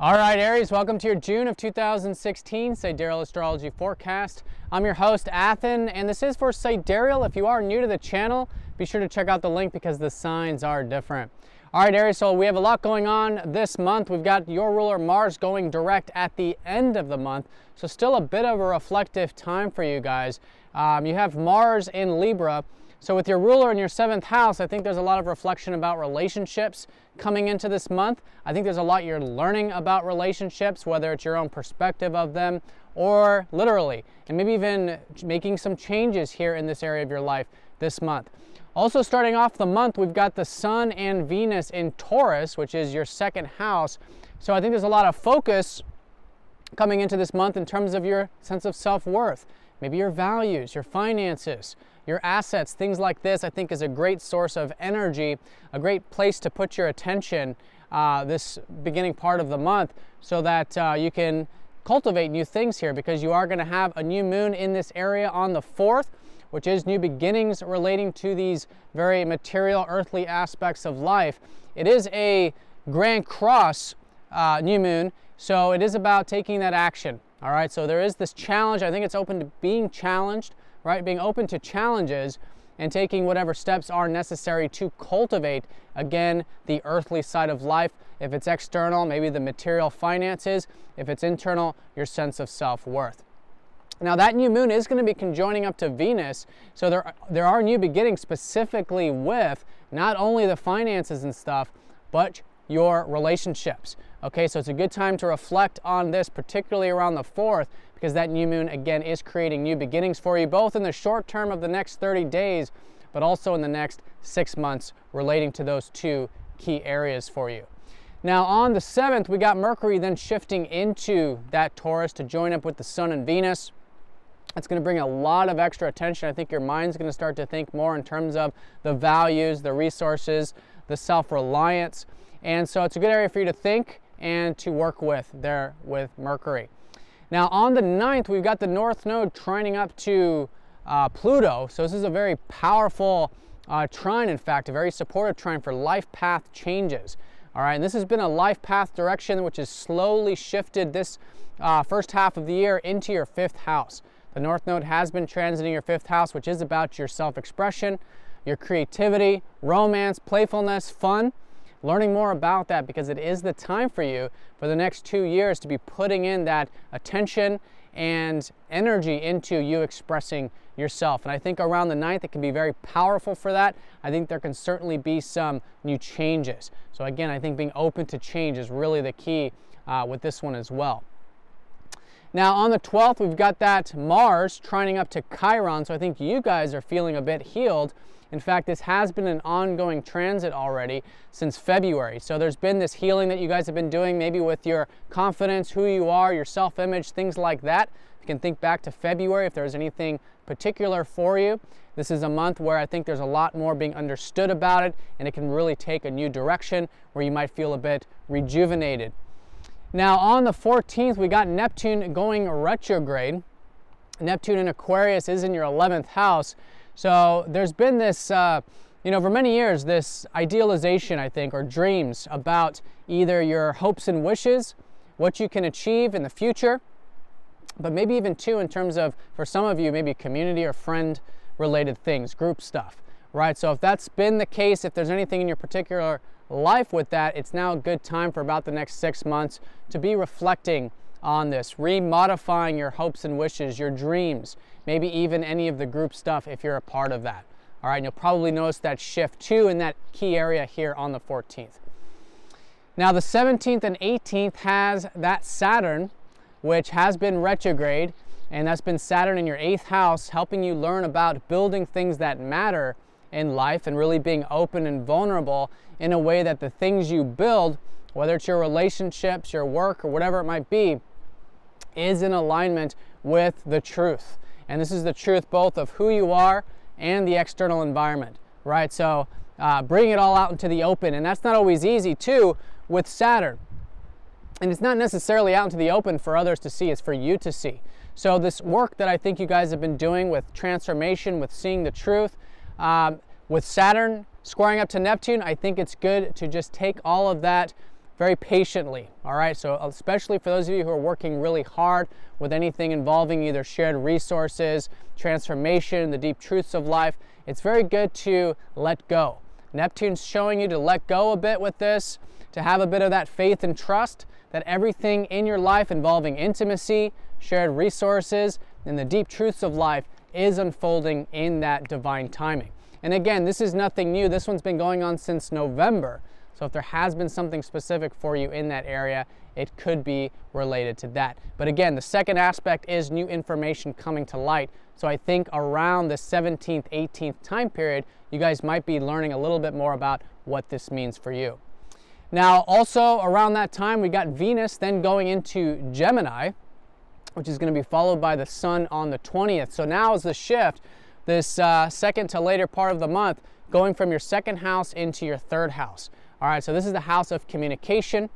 All right, Aries, welcome to your June of 2016 Sidereal Astrology forecast. I'm your host, Athen, and this is for Sidereal. If you are new to the channel, be sure to check out the link because the signs are different. All right, Aries, so we have a lot going on this month. We've got your ruler Mars going direct at the end of the month, so still a bit of a reflective time for you guys. You have Mars in Libra. So with your ruler in your 7th house, I think there's a lot of reflection about relationships coming into this month. I think there's a lot you're learning about relationships, whether it's your own perspective of them or literally, and maybe even making some changes here in this area of your life this month. Also starting off the month, we've got the Sun and Venus in Taurus, which is your 2nd house. So I think there's a lot of focus coming into this month in terms of your sense of self-worth, maybe your values, your finances, your assets, things like this. I think is a great source of energy, a great place to put your attention this beginning part of the month so that you can cultivate new things here, because you are going to have a new moon in this area on the 4th, which is new beginnings relating to these very material, earthly aspects of life. It is a Grand Cross new moon, so it is about taking that action. All right, so there is this challenge. I think it's open to being challenged, right? Being open to challenges and taking whatever steps are necessary to cultivate, again, the earthly side of life. If it's external, maybe the material finances. If it's internal, your sense of self-worth. Now that new moon is going to be conjoining up to Venus, so there are new beginnings specifically with not only the finances and stuff, but your relationships. Okay, so it's a good time to reflect on this, particularly around the 4th, because that new moon, again, is creating new beginnings for you, both in the short term of the next 30 days, but also in the next 6 months relating to those two key areas for you. Now on the 7th, we got Mercury then shifting into that Taurus to join up with the Sun and Venus. It's going to bring a lot of extra attention. I think your mind's going to start to think more in terms of the values, the resources, the self-reliance. And so it's a good area for you to think and to work with there with Mercury. Now on the 9th, we've got the North Node trining up to Pluto. So this is a very powerful trine, in fact, a very supportive trine for life path changes. All right, and this has been a life path direction which has slowly shifted this first half of the year into your 5th house. The North Node has been transiting your 5th house, which is about your self-expression, your creativity, romance, playfulness, fun. Learning more about that, because it is the time for you for the next 2 years to be putting in that attention and energy into you expressing yourself. And I think around the 9th it can be very powerful for that. I think there can certainly be some new changes. So again, I think being open to change is really the key with this one as well. Now on the 12th, we've got that Mars trining up to Chiron, so I think you guys are feeling a bit healed. In fact, this has been an ongoing transit already since February. So there's been this healing that you guys have been doing, maybe with your confidence, who you are, your self-image, things like that. You can think back to February if there's anything particular for you. This is a month where I think there's a lot more being understood about it, and it can really take a new direction where you might feel a bit rejuvenated. Now on the 14th, we got Neptune going retrograde. Neptune in Aquarius is in your 11th house. So there's been this, for many years, this idealization, I think, or dreams about either your hopes and wishes, what you can achieve in the future, but maybe even too in terms of, for some of you, maybe community or friend related things, group stuff, right? So if that's been the case, if there's anything in your particular life with that, it's now a good time for about the next 6 months to be reflecting on this, remodifying your hopes and wishes, your dreams, maybe even any of the group stuff if you're a part of that. All right, and you'll probably notice that shift too in that key area here on the 14th. Now the 17th and 18th has that Saturn, which has been retrograde, and that's been Saturn in your 8th house, helping you learn about building things that matter in life and really being open and vulnerable in a way that the things you build, whether it's your relationships, your work, or whatever it might be, is in alignment with the truth. And this is the truth both of who you are and the external environment, right? So bring it all out into the open, and that's not always easy too with Saturn. And it's not necessarily out into the open for others to see, it's for you to see. So this work that I think you guys have been doing with transformation, with seeing the truth, with Saturn squaring up to Neptune, I think it's good to just take all of that very patiently, all right? So especially for those of you who are working really hard with anything involving either shared resources, transformation, the deep truths of life, it's very good to let go. Neptune's showing you to let go a bit with this, to have a bit of that faith and trust that everything in your life involving intimacy, shared resources, and the deep truths of life is unfolding in that divine timing. And again, this is nothing new. This one's been going on since November. So if there has been something specific for you in that area, it could be related to that. But again, the second aspect is new information coming to light. So I think around the 17th, 18th time period, you guys might be learning a little bit more about what this means for you. Now, also around that time, we got Venus then going into Gemini, which is going to be followed by the Sun on the 20th. So now is the shift, this second to later part of the month, going from your second house into your third house. All right, so this is the house of communication.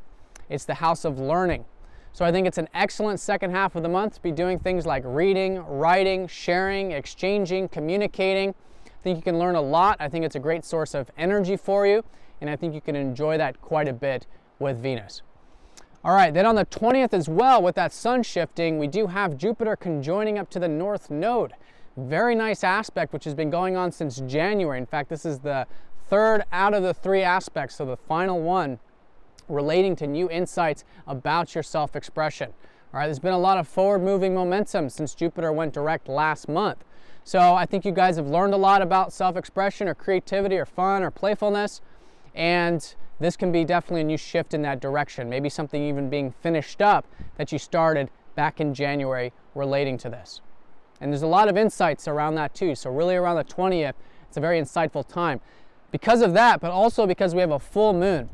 It's the house of learning. So I think it's an excellent second half of the month to be doing things like reading, writing, sharing, exchanging, communicating. I think you can learn a lot. I think it's a great source of energy for you, and I think you can enjoy that quite a bit with Venus. All right, then on the 20th as well, with that sun shifting, we do have Jupiter conjoining up to the North Node. Very nice aspect, which has been going on since January. In fact, this is the third out of the three aspects, so the final one relating to new insights about your self-expression. All right, there's been a lot of forward-moving momentum since Jupiter went direct last month. So I think you guys have learned a lot about self-expression or creativity or fun or playfulness, and this can be definitely a new shift in that direction. Maybe something even being finished up that you started back in January relating to this. And there's a lot of insights around that too. So really around the 20th, it's a very insightful time. Because of that, but also because we have a full moon.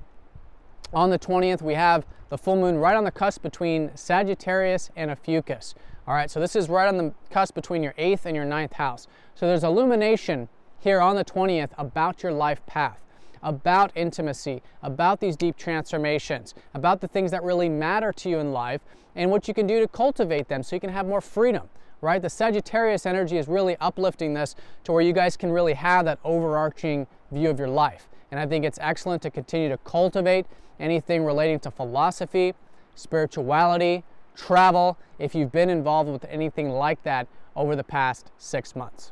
On the 20th, we have the full moon right on the cusp between Sagittarius and Ophiuchus. All right, so this is right on the cusp between your 8th and your 9th house. So there's illumination here on the 20th about your life path, about intimacy, about these deep transformations, about the things that really matter to you in life, and what you can do to cultivate them so you can have more freedom, right? The Sagittarius energy is really uplifting this to where you guys can really have that overarching view of your life. And I think it's excellent to continue to cultivate anything relating to philosophy, spirituality, travel, if you've been involved with anything like that over the past 6 months.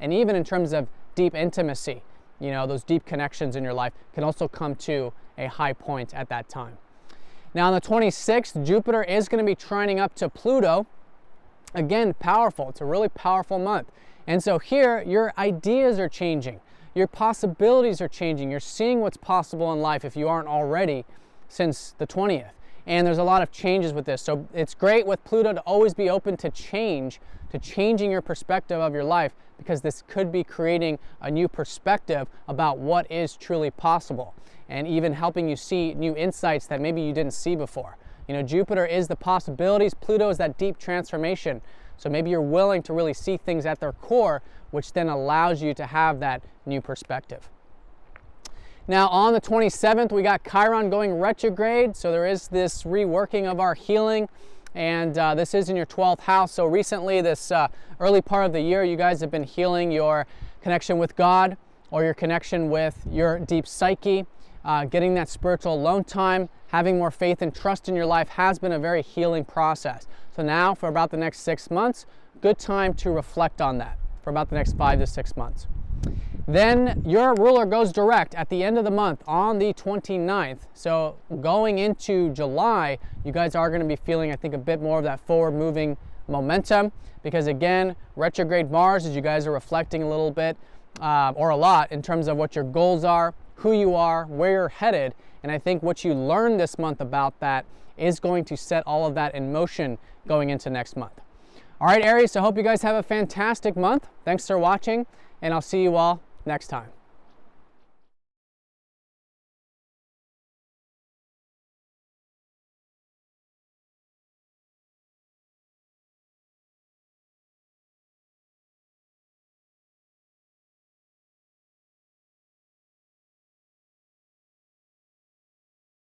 And even in terms of deep intimacy, you know, those deep connections in your life can also come to a high point at that time. Now on the 26th, Jupiter is going to be trining up to Pluto. Again, powerful. It's a really powerful month. And so here, your ideas are changing. Your possibilities are changing. You're seeing what's possible in life if you aren't already since the 20th. And there's a lot of changes with this. So it's great with Pluto to always be open to change, to changing your perspective of your life, because this could be creating a new perspective about what is truly possible, and even helping you see new insights that maybe you didn't see before. You know, Jupiter is the possibilities, Pluto is that deep transformation. So maybe you're willing to really see things at their core, which then allows you to have that new perspective. Now on the 27th, we got Chiron going retrograde. So there is this reworking of our healing, and this is in your 12th house. So recently, this early part of the year, you guys have been healing your connection with God or your connection with your deep psyche. Getting that spiritual alone time, having more faith and trust in your life has been a very healing process. So now for about the next 6 months, good time to reflect on that for about the next 5 to 6 months. Then your ruler goes direct at the end of the month on the 29th. So going into July, you guys are going to be feeling, I think, a bit more of that forward moving momentum, because again, retrograde Mars, as you guys are reflecting a little bit or a lot in terms of what your goals are, who you are, where you're headed. And I think what you learn this month about that is going to set all of that in motion going into next month. All right, Aries, so I hope you guys have a fantastic month. Thanks for watching, and I'll see you all next time.